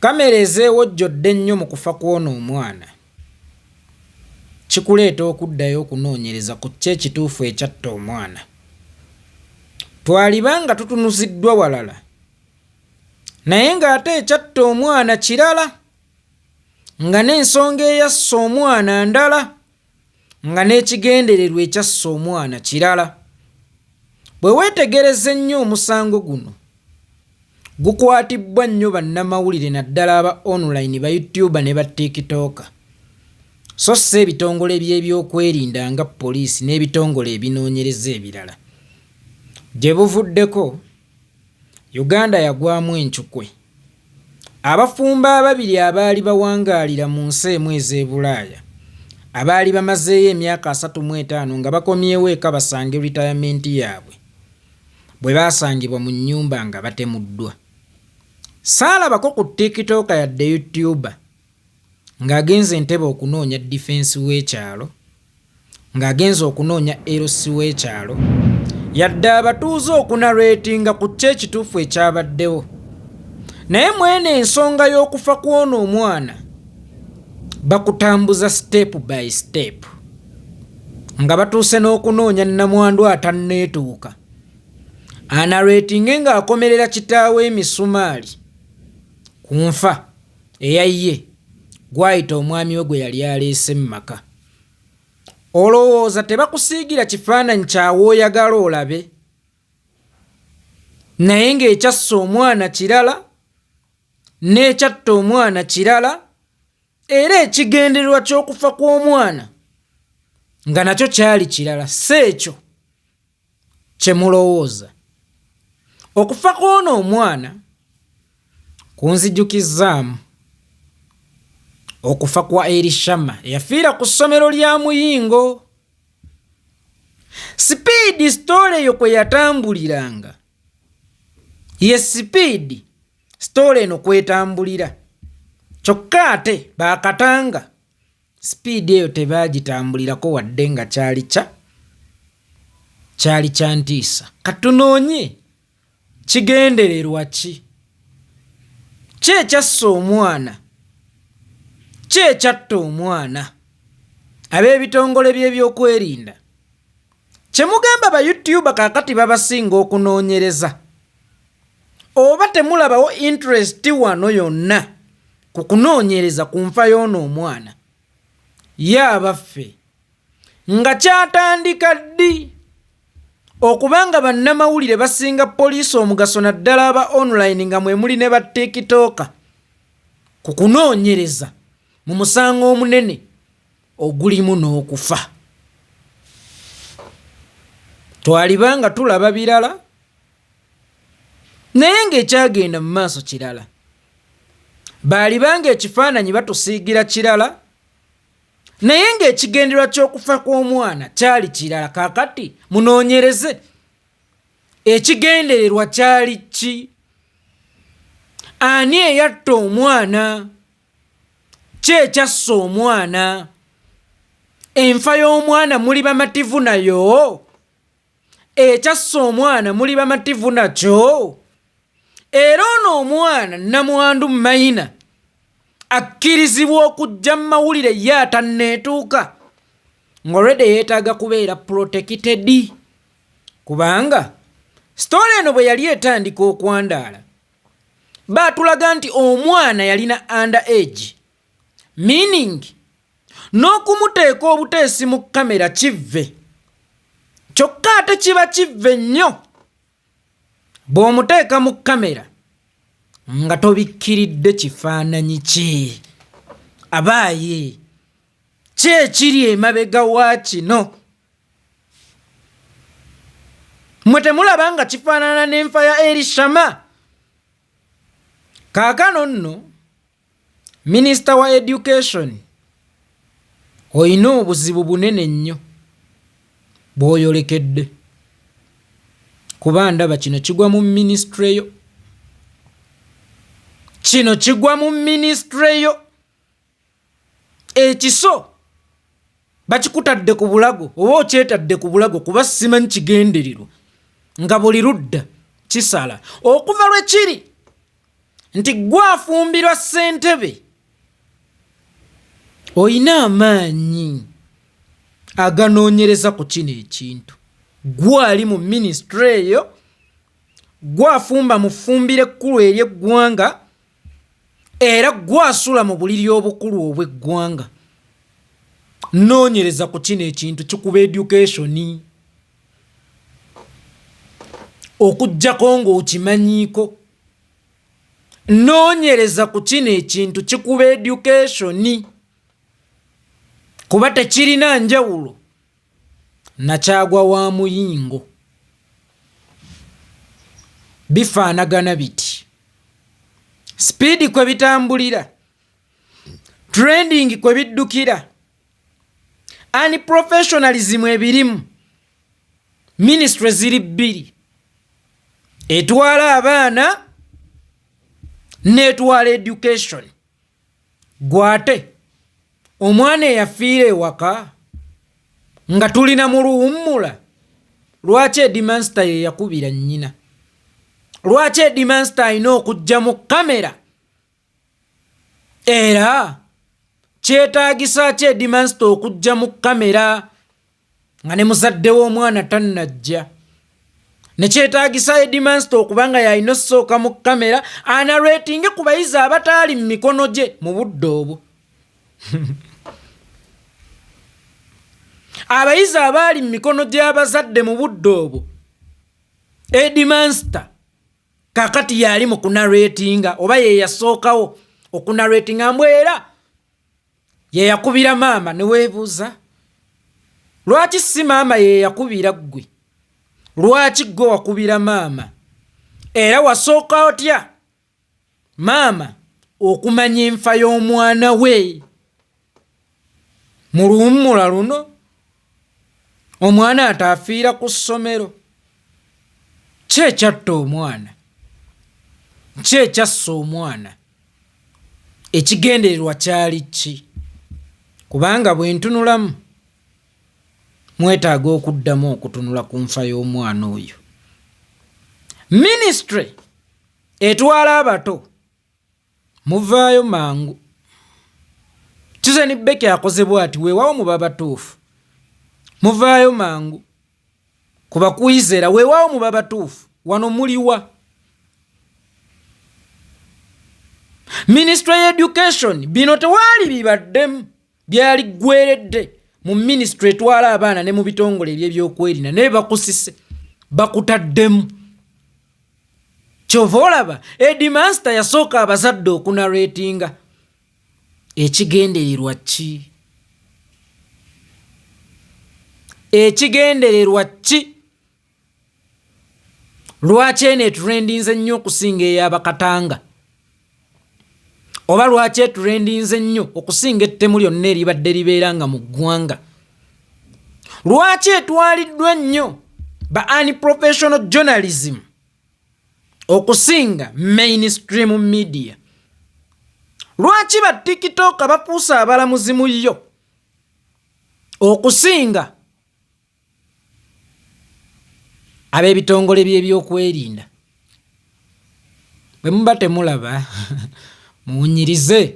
kamera ezeewojjodde nnyo mu kufa kw'ono omwana kikuleeta okuddayo okunoonyereza ku kki ekituufu ekyatta omwana. Twalibanga tutunuziddwa walala naye ng'ate ekyatta omwana kirala, nga n'ensonga eyassa omwana ndala, nga n'ekigendererwa ekyassa omwana kirala. Bwe weetegereza ennyo omusango guno gukwatibbwa nnyo bannamawulire naddala aba online, ba YouTuber ne ba TikToker, so si ebitongole by'ebyokwerinda nga poliisi n'ebitongole ebinoonyereza ebirala. Gye buvuddeko Uganda yagwamu encukwe. Abafumba ababiri abaali bawangaalira mu nsi emu ez'e abaali bamazeeyo emyaka 35 nga bakomyewo eka basange ritayamenti yaabwe, bwe baasangibwa mu nnyumba nga batemuddwa. Saalabako ku TikTok yadde YouTuber ng'agenze Entebbe okunoonya defense w'ekyalo, ng'agenze okunoonya LC w'ekyalo, yadde abatuuze okunarratinga ku kki ekituufu ekyabaddewo. Naye mwene ensonga y'okufa kw'ono omwana bakutambuza step by step, nga batuuse n'okunoonya nnamwandu atanneetuuka, anarratinge ng'akomerera kitaawe emisumaali ku nfa eyaye gwayita omwami we gwe yali aleese mu maka. Olowooza tebakusiigira kifaananyi kyawe oyagala olabe, naye ng'ekyassa omwana kirala, n'ekyatta omwana kirala, era ekigendererwa ky'okufa kw'omwana nga nakyo kyali kirala, si ekyo kye mulowooza. Okufa kw'ono omwana kunzijukizzaamu okufa kwa Elishama eyafiira ku ssomero lya Muyingo. Sipiidi sitoole eyo kwe yatambuliranga, ye sipiidi sitoole eno kwetambulira, kyokka ate baakatanga sipiidi eyo tebaagitambulirako wadde nga kyali kya ntiisa. Katunoonye kigendererwa ki? Ki ekyassa omwana? Ki ekyatta omwana? Ab'ebitongole by'ebyokwerinda kye mugamba ba YouTuber kaakati babasinga okunoonyereza, oba temulabawo interest wano yonna ku kunoonyereza ku nfa y'ono omwana? Ye abaffe nga kyatandika ddi okubanga bannamawulire basinga poliisi omugaso naddala aba online nga mwe muli ne ba TikToker ku kunoonyereza mu musango omunene ogulimu n'okufa. Twalibanga tulaba birala naye ng'ekyagenda mu maaso kirala. Baalibanga ekifaananyi batusiigira kirala naye ng'ekigendererwa ky'okufa kw'omwana kyali kirala. Kaakati munoonyereze ekigendererwa kyali ki? Ani eyatta omwana? Ki ekyassa omwana? Enfa y'omwana muli bamativu nayo? Ekyassa omwana muli bamativu nakyo? Era ono omwana nnamwandu mayina akkirizibwa okujja mu mawulire ye atanneetuuka, ng'olwedde yeetaaga kubeera protected, kubanga sitoole eno bwe yali etandika okwandaala baatulaga nti omwana yalina under age, meaning n'okumuteeka obuteesi mu kamera kivve, kyokka ate kiba kivve nnyo bw'omuteeka mu kamera nga tobikkiridde kifaananyi ki. Abaaye ki ekiri emabega wa kino? Mmwe temulaba nga kifaanana n'enfa ya Elishama? Kaakano nno minisita wa education olina obuzibu bunene nnyo bw'oyolekedde, kuba ndaba kino kigwa mu ministry yo. Kino kigwa mu ministry yo. Ekiso bakikutadde ku bulago oba okyetadde ku bulago kuba simanyi kigendererwa nga buli ludda kisala okuva lwe kiri nti gwafumbirwa ssentebe oyina amaanyi aganoonyereza ku kino ekintu, gwali mu minisitule eyo, gwafumba mu ffumbiro ekkulu ery'eggwanga, era gwasula mu buliri obukulu obw'eggwanga. Noonyereza ku kino ekintu, kikuba education okuggyako ng'okimanyiiko. Noonyereza ku kino ekintu, kikuba education kuba tekirina njawulo nakyagwa wa muyingo. Bifaanagana biti, sipiidi kwe bitambulira, trending kwe biddukira, unprofessionalism ebirimu. Ministry ziri bbiri, etwala abaana n'etwala education. Gwate omwana eyafiira ewaka nga tulina mu luwummula, lwaki Headmaster ye yakubira nnyina? Lwaki Headmaster alina okujja mu kamera? Era kyetaagisa ki Headmaster okujja mu kamera nga ne muzadde w'omwana tannajja? Ne kyetaagisa Headmaster okubanga yalina okusooka mu kamera anarratinge ku bayizi abataali mu mikono gye mu budde obwo. Abayizi abaali mu mikono gy'abazadde mu budde obwo, Headmaster kakati yali mu kunarratinga, oba ye yasookawo okunarratinga, mbwera ye yakubira maama. Ne weebuuza, lwaki si maama ye yakubira ggwe? Lwaki ggwe wakubira maama? Era wasooka otya maama okumanya enfa y'omwana we? Mu luwummula luno omwana ataafiira ku ssomero, ki ekyatta omwana? Ki ekyassa omwana? Ekigendererwa kyali ki? Kubanga bwe ntunulamu mwetaaga okuddamu okutunula ku nfa y'omwana oyo. Ministry etwala abato, muvaayo mangu. Kize Beki akoze bw'ati, weewaawo muba batuufu, muvaayo mangu. Kuba kuyizera, weewaawo muba batuufu, wano muliwa. Ministry ya Education, bino tewaali bibaddemu, byali ggweredde mu ministry etwala abaana ne mu bitongole eby'ebyokwerinda, naye bakusise, bakutaddemu. Kyova olaba Headmaster yasooka abazadde okunarratinga. Ekigendererwa ki? Ekigendererwa ki? Lwaki eno etrendinze nnyo okusinga ey'abakatanga? Oba lwaki etrendinze nnyo okusinga ettemu lyonna eribadde libeera nga mu ggwanga? Lwaki etwaliddwa nnyo ba unprofessional journalism okusinga mainstream media? Lwaki ba TikTok bapuusa abalamuzi mu yo okusinga ab'ebitongole by'ebyokwerinda? Bwe muba temulaba muwunyirize.